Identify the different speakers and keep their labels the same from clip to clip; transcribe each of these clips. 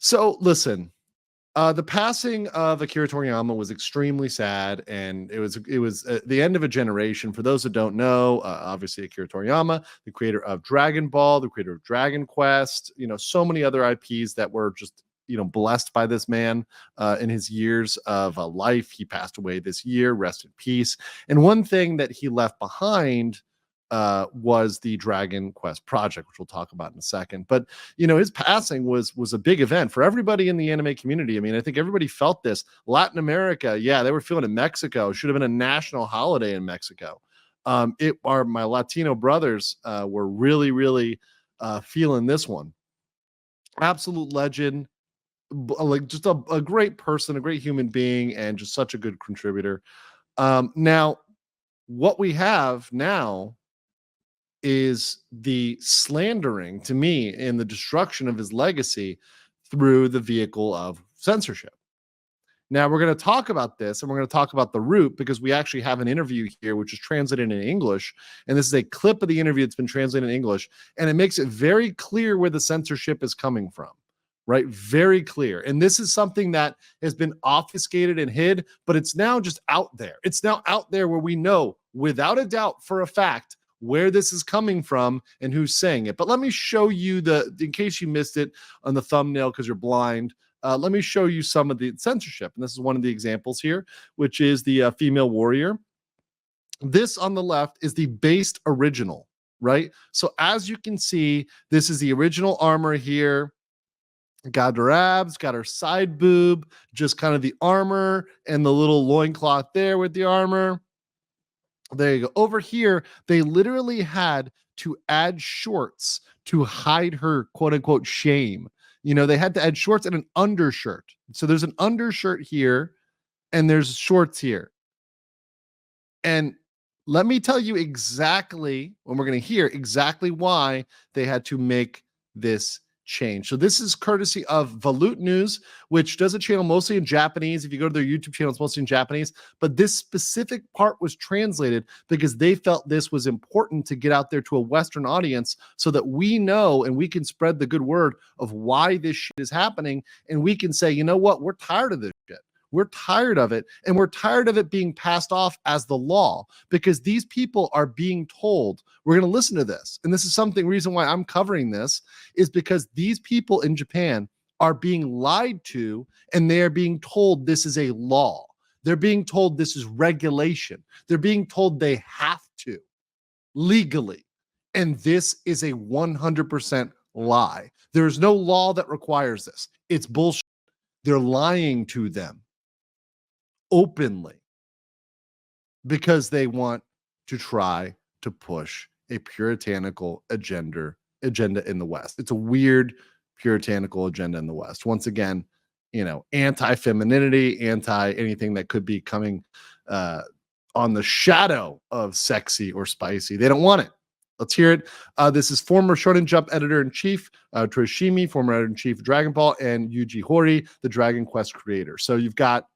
Speaker 1: So listen, the passing of Akira Toriyama was extremely sad, and it was the end of a generation. For those that don't know, obviously Akira Toriyama, the creator of Dragon Ball, the creator of Dragon Quest, so many other IPs that were just blessed by this man in his years of life. He passed away this year. Rest in peace. And one thing that he left behind was the Dragon Quest project, which we'll talk about in a second. But his passing was a big event for everybody in the anime community. I mean, I think everybody felt this. Latin America, yeah, they were feeling it. Mexico should have been a national holiday in Mexico. My Latino brothers were really feeling this one. Absolute legend, like just a great person, a great human being, and just such a good contributor. Now, what we have now is the slandering, to me, and the destruction of his legacy through the vehicle of censorship. Now, we're going to talk about this, and we're going to talk about the root, because we actually have an interview here which is translated in English, and this is a clip of the interview that's been translated in English, and it makes it very clear where the censorship is coming from, right? Very clear. And this is something that has been obfuscated and hid, but it's now just out there. It's now out there where we know without a doubt for a fact where this is coming from and who's saying it. But let me show you in case you missed it on the thumbnail because you're blind, let me show you some of the censorship. And this is one of the examples here, which is the female warrior. This on the left is the based original, right? So as you can see, this is the original armor here. Got her abs, got her side boob, just kind of the armor and the little loincloth there with the armor. There you go. Over here, they literally had to add shorts to hide her quote unquote shame. They had to add shorts and an undershirt. So there's an undershirt here and there's shorts here. And let me tell you exactly, when we're going to hear exactly why they had to make this change. So this is courtesy of Volute News, which does a channel mostly in Japanese. If you go to their YouTube channel, it's mostly in Japanese. But this specific part was translated because they felt this was important to get out there to a Western audience so that we know and we can spread the good word of why this shit is happening. And we can say, you know what? We're tired of this shit. We're tired of it, and we're tired of it being passed off as the law, because these people are being told, we're going to listen to this. And this is reason why I'm covering this, is because these people in Japan are being lied to, and they are being told this is a law. They're being told this is regulation. They're being told they have to legally. And this is a 100% lie. There's no law that requires this. It's bullshit. They're lying to them openly because they want to try to push a puritanical agenda in the West. It's a weird puritanical agenda in the West. Once again, anti-femininity, anti-anything that could be coming on the shadow of sexy or spicy. They don't want it. Let's hear it. This is former Shonen Jump editor-in-chief Torishimi, former editor-in-chief of Dragon Ball, and Yuji Horii, the Dragon Quest creator. So you've got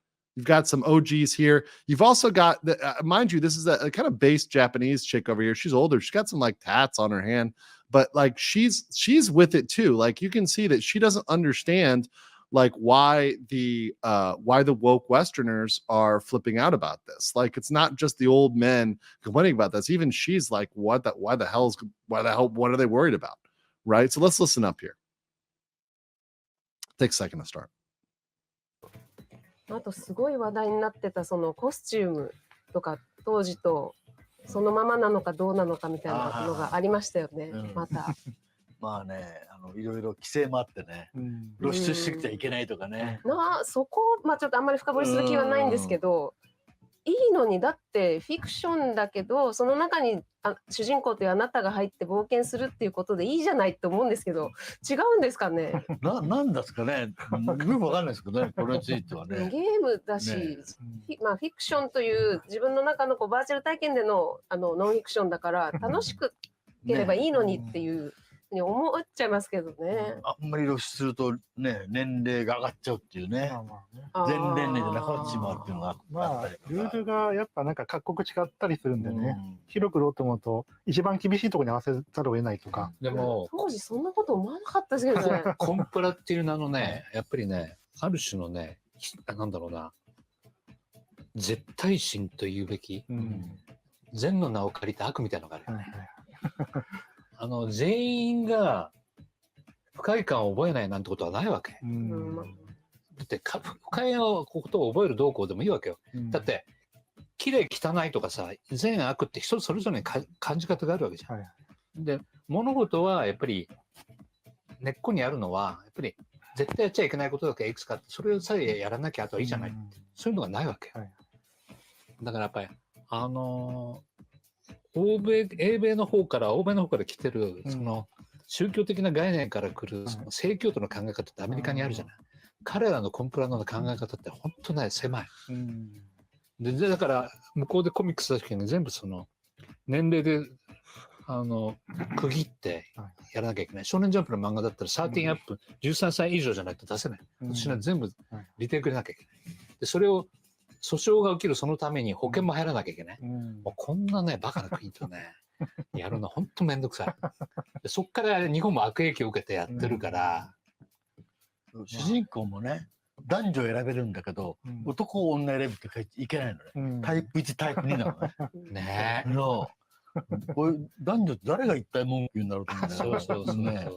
Speaker 1: some OGs here. You've also got mind you, this is a kind of base Japanese chick over here. She's older. She's got some like tats on her hand, but like she's with it too. Like you can see that she doesn't understand like why the woke Westerners are flipping out about this. Like it's not just the old men complaining about this. Even she's like, what the hell, what are they worried about? Right? So let's listen up here. Take a second to start.
Speaker 2: あとすごい話題になってたそのコスチュームとか当時とそのままなのかどうなのかみたいなのがありましたよね。また
Speaker 3: まあね、いろいろ規制もあってね、露出してきちゃいけないとかね。
Speaker 2: そこちょっとあんまり深掘りする気はないんですけど、いいのにだってフィクションだけどその中に主人公というあなたが入って冒険するっていうことでいいじゃないと思うんですけど、違うんですかね。
Speaker 3: なんですかね。よくわかんないですけどね、これについてはね。
Speaker 2: ゲームだし、フィクションという自分の中のバーチャル体験でのノンフィクションだから楽しくければいいのにっていうに思っちゃいますけどね。
Speaker 3: あんまり露出するとね、年齢が上がっちゃうっていうね。全年齢じゃなくなってしまうっていうのがあったりとか。
Speaker 4: ルールがやっぱなんか各国違ったりするんでね、広く売ろうと思うと、一番厳しいところに合わせざるを得ないとか。
Speaker 5: でも、
Speaker 2: 当時そんなこと思わなかったですけどね。
Speaker 5: コンプラっていう名のね、やっぱりね、ある種のね、なんだろうな、絶対心というべき、善の名を借りた悪みたいなのがあるよね。全員が不快感を覚えないなんてことはないわけ。だって不快なことを覚える動向でもいいわけよ。だって綺麗汚いとかさ、善悪って人それぞれに感じ方があるわけじゃん。で物事はやっぱり根っこにあるのはやっぱり絶対やっちゃいけないことだけいくつかあって、それさえやらなきゃあとはいいじゃない、そういうのがないわけ。だからやっぱり英米の方から来てるその宗教的な概念から来るその正教徒の考え方ってアメリカにあるじゃない。彼らのコンプラの考え方って本当ね狭い。でだから向こうでコミックス出す時に全部その年齢で区切ってやらなきゃいけない。少年ジャンプの漫画だったら13アップ、13歳以上じゃないと出せない。私は全部リテイクでなきゃいけない。でそれを訴訟が起きるそのために保険も入らなきゃいけない。もうこんなねバカな国とねやるの本当めんどくさい。でそっから日本も悪影響を受けてやってるから、
Speaker 3: 主人公もね男女選べるんだけど、男女選ぶっていけないのね。タイプ1タイプ2なのね。
Speaker 5: ねえ。
Speaker 3: これ男女誰が一体文句言うんだろうと思うんだよね。
Speaker 5: そうそうね。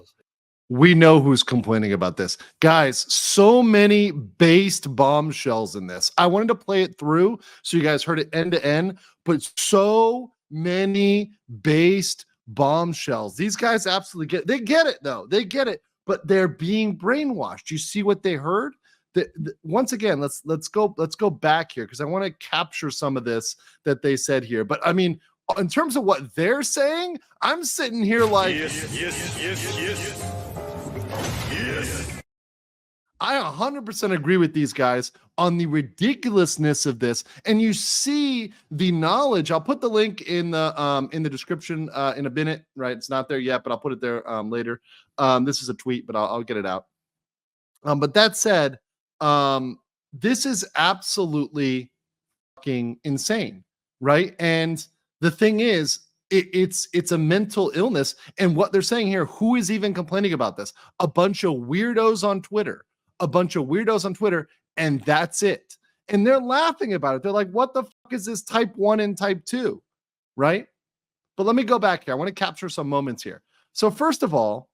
Speaker 1: We know who's complaining about this. Guys, so many based bombshells in this. I wanted to play it through so you guys heard it end to end, but so many based bombshells. These guys absolutely they get it though. They get it, but they're being brainwashed. You see what they heard? Once again, let's go back here because I want to capture some of this that they said here. But I mean, in terms of what they're saying, I'm sitting here like yes. I 100% agree with these guys on the ridiculousness of this, and you see the knowledge. I'll put the link in the description in a minute. Right, it's not there yet, but I'll put it there later. This is a tweet, but I'll get it out. But that said, this is absolutely fucking insane, right? And the thing is, it's a mental illness. And what they're saying here, who is even complaining about this? A bunch of weirdos on Twitter. And that's it. And they're laughing about it. They're like, what the fuck is this type 1 and type 2? Right? But let me go back here. I want to capture some moments here. So first of all,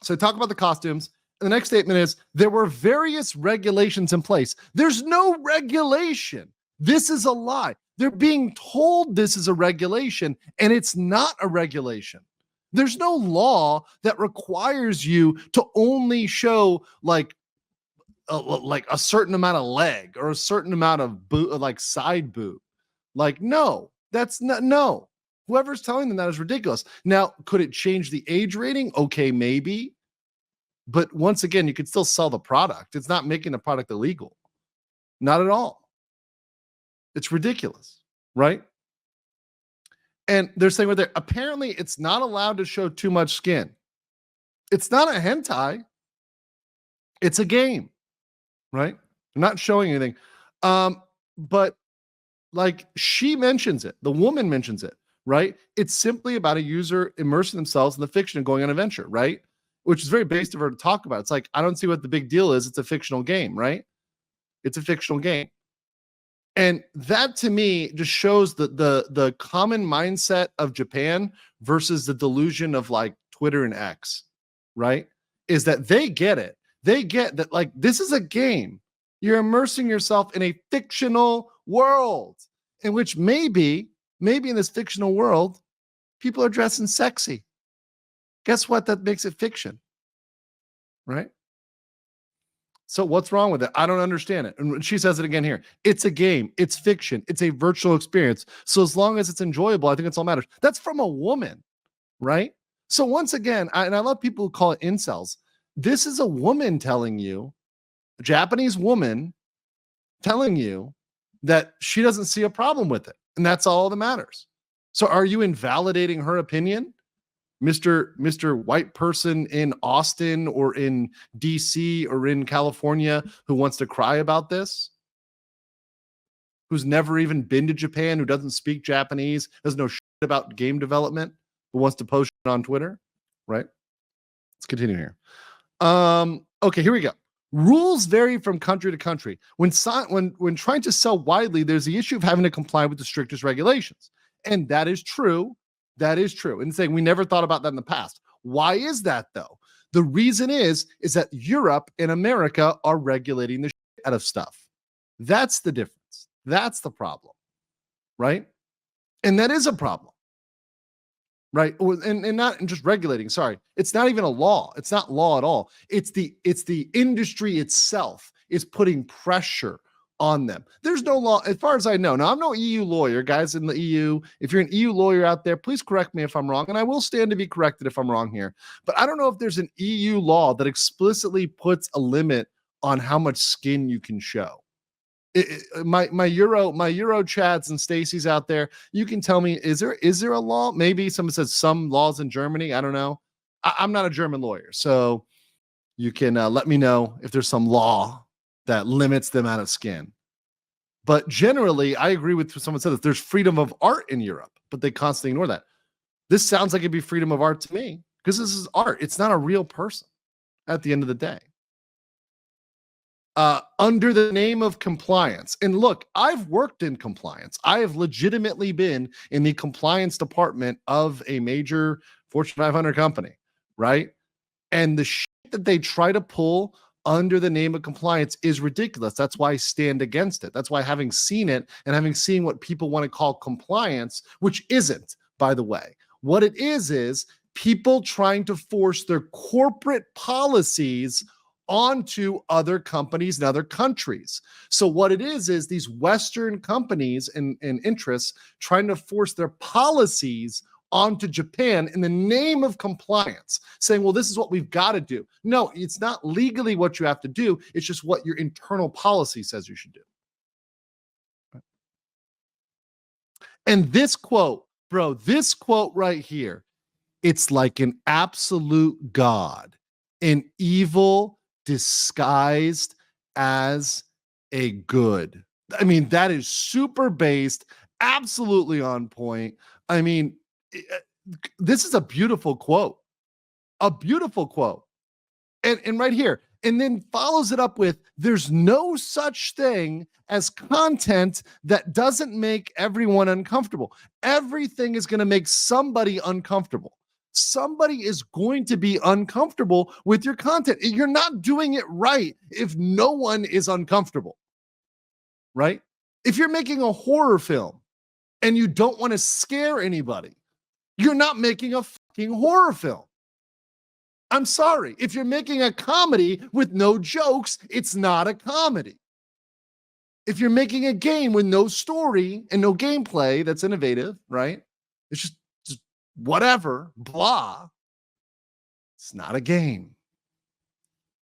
Speaker 1: so talk about the costumes. And the next statement is, there were various regulations in place. There's no regulation. This is a lie. They're being told this is a regulation, and it's not a regulation. There's no law that requires you to only show like a certain amount of leg or a certain amount of like side boob. Like, no, that's not, no. Whoever's telling them that is ridiculous. Now, could it change the age rating? Okay, maybe. But once again, you could still sell the product. It's not making the product illegal. Not at all. It's ridiculous, right? And they're saying right there, apparently it's not allowed to show too much skin. It's not a hentai. It's a game, right? They're not showing anything. But like she mentions it, the woman mentions it, right? It's simply about a user immersing themselves in the fiction and going on an adventure, right? Which is very based of her to talk about. It's like, I don't see what the big deal is. It's a fictional game, right? It's a fictional game. And that to me just shows the common mindset of Japan versus the delusion of like Twitter and X, right? Is that they get it. They get that like this is a game. You're immersing yourself in a fictional world in which maybe in this fictional world, people are dressing sexy. Guess what? That makes it fiction, right? So what's wrong with it? I don't understand it. And she says it again here. It's a game. It's fiction. It's a virtual experience. So as long as it's enjoyable, I think it's all matters. That's from a woman, right? So once again, I love people who call it incels. This is a woman telling you, a Japanese woman telling you that she doesn't see a problem with it. And that's all that matters. So are you invalidating her opinion? Mr. White person in Austin or in DC or in California who wants to cry about this, who's never even been to Japan, who doesn't speak Japanese, doesn't know shit about game development, who wants to post it on Twitter, right? Let's continue here. Okay, here we go. Rules vary from country to country. When trying to sell widely, there's the issue of having to comply with the strictest regulations. And that is true. That is true. And saying we never thought about that in the past. Why is that though? The reason is that Europe and America are regulating the shit out of stuff. That's the difference. That's the problem, right? And that is a problem, right? And not just regulating. Sorry, it's not even a law. It's not law at all. It's the industry itself is putting pressure on them. There's no law, as far as I know. Now, I'm no EU lawyer, guys in the EU. If you're an EU lawyer out there, please correct me if I'm wrong, and I will stand to be corrected if I'm wrong here. But I don't know if there's an EU law that explicitly puts a limit on how much skin you can show. My Euro chats and Stacy's out there. You can tell me, is there a law? Maybe someone says some laws in Germany. I don't know. I'm not a German lawyer, so you can let me know if there's some law that limits the amount of skin. But generally, I agree with someone said that there's freedom of art in Europe, but they constantly ignore that. This sounds like it'd be freedom of art to me because this is art. It's not a real person at the end of the day. Under the name of compliance. And look, I've worked in compliance. I have legitimately been in the compliance department of a major Fortune 500 company, right? And the shit that they try to pull under the name of compliance is ridiculous. That's why I stand against it. That's why, having seen it and having seen what people want to call compliance, which isn't, by the way, what it is people trying to force their corporate policies onto other companies and other countries. So what it is these Western companies and interests trying to force their policies onto Japan in the name of compliance, saying, well, this is what we've got to do. No, it's not legally what you have to do. It's just what your internal policy says you should do. And this quote, bro, this quote right here, it's like an absolute god, an evil disguised as a good. I mean, that is super based, absolutely on point. I mean, this is a beautiful quote, and right here, and then follows it up with, there's no such thing as content that doesn't make everyone uncomfortable. Everything is going to make somebody uncomfortable. Somebody is going to be uncomfortable with your content. You're not doing it right if no one is uncomfortable, right? If you're making a horror film and you don't want to scare anybody, you're not making a fucking horror film. I'm sorry. If you're making a comedy with no jokes, it's not a comedy. If you're making a game with no story and no gameplay that's innovative, right? It's just whatever, blah. It's not a game,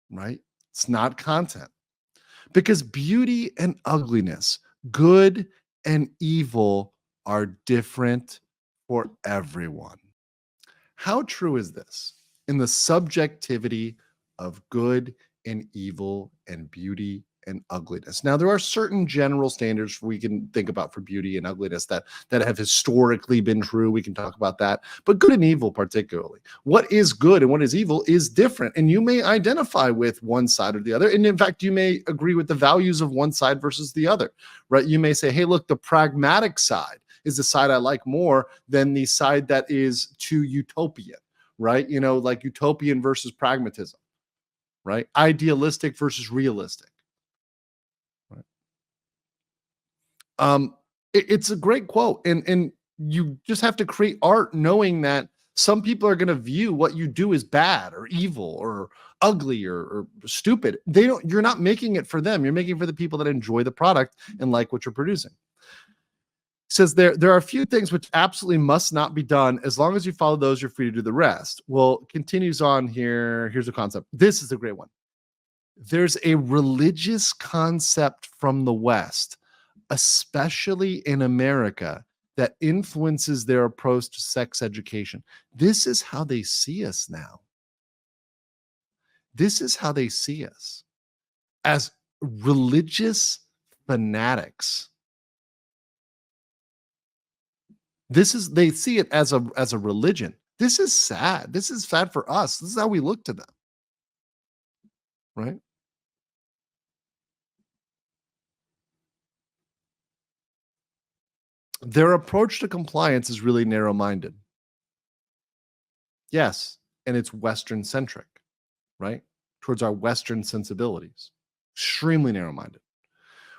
Speaker 1: right? It's not content. Because beauty and ugliness, good and evil are different for everyone. How true is this in the subjectivity of good and evil and beauty and ugliness? Now, there are certain general standards we can think about for beauty and ugliness that have historically been true. We can talk about that. But good and evil particularly. What is good and what is evil is different. And you may identify with one side or the other. And in fact, you may agree with the values of one side versus the other, right? You may say, hey, look, the pragmatic side is the side I like more than the side that is too utopian, right? You know, like utopian versus pragmatism, right? Idealistic versus realistic. It's a great quote, and you just have to create art knowing that some people are going to view what you do as bad or evil or ugly or stupid. You're not making it for them. You're making it for the people that enjoy the product and like what you're producing. It says there are a few things which absolutely must not be done. As long as you follow those, you're free to do the rest. Well, continues on here. Here's a concept. This is a great one. There's a religious concept from the West, especially in America, that influences their approach to sex education. This is how they see us now. This is how they see us, as religious fanatics. They see it as a religion. This is sad. This is sad for us. This is how we look to them. Right? Their approach to compliance is really narrow-minded. Yes, and it's Western-centric, right? Towards our Western sensibilities. Extremely narrow-minded.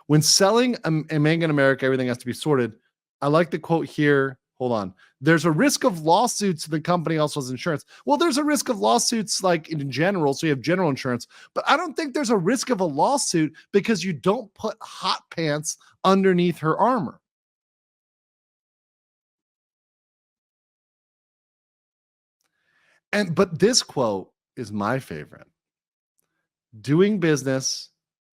Speaker 1: When selling a manga in America, everything has to be sorted. I like the quote here. Hold on. There's a risk of lawsuits. The company also has insurance. Well, there's a risk of lawsuits like in general. So you have general insurance, but I don't think there's a risk of a lawsuit because you don't put hot pants underneath her armor. But this quote is my favorite. Doing business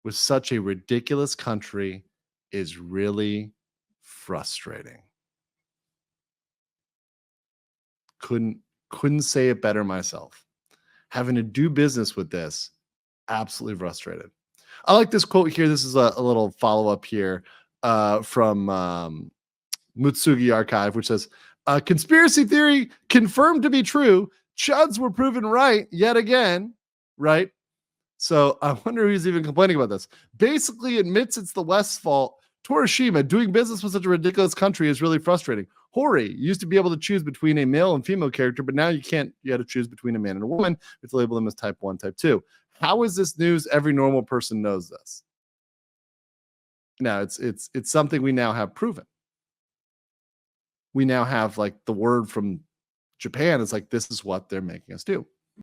Speaker 1: with such a ridiculous country is really frustrating. Couldn't say it better myself. Having to do business with this, absolutely frustrated. I like this quote here. This is a little follow-up here from Mutsugi Archive, which says, conspiracy theory confirmed to be true. Chuds were proven right yet again, right? So I wonder who's even complaining about this. Basically admits it's the West's fault. Torishima, doing business with such a ridiculous country is really frustrating. Hori, used to be able to choose between a male and female character, but now you can't. You had to choose between a man and a woman. You have to label them as type 1, type 2. How is this news? Every normal person knows this. Now, it's something we now have proven. We now have like the word from Japan is like, this is what they're making us do.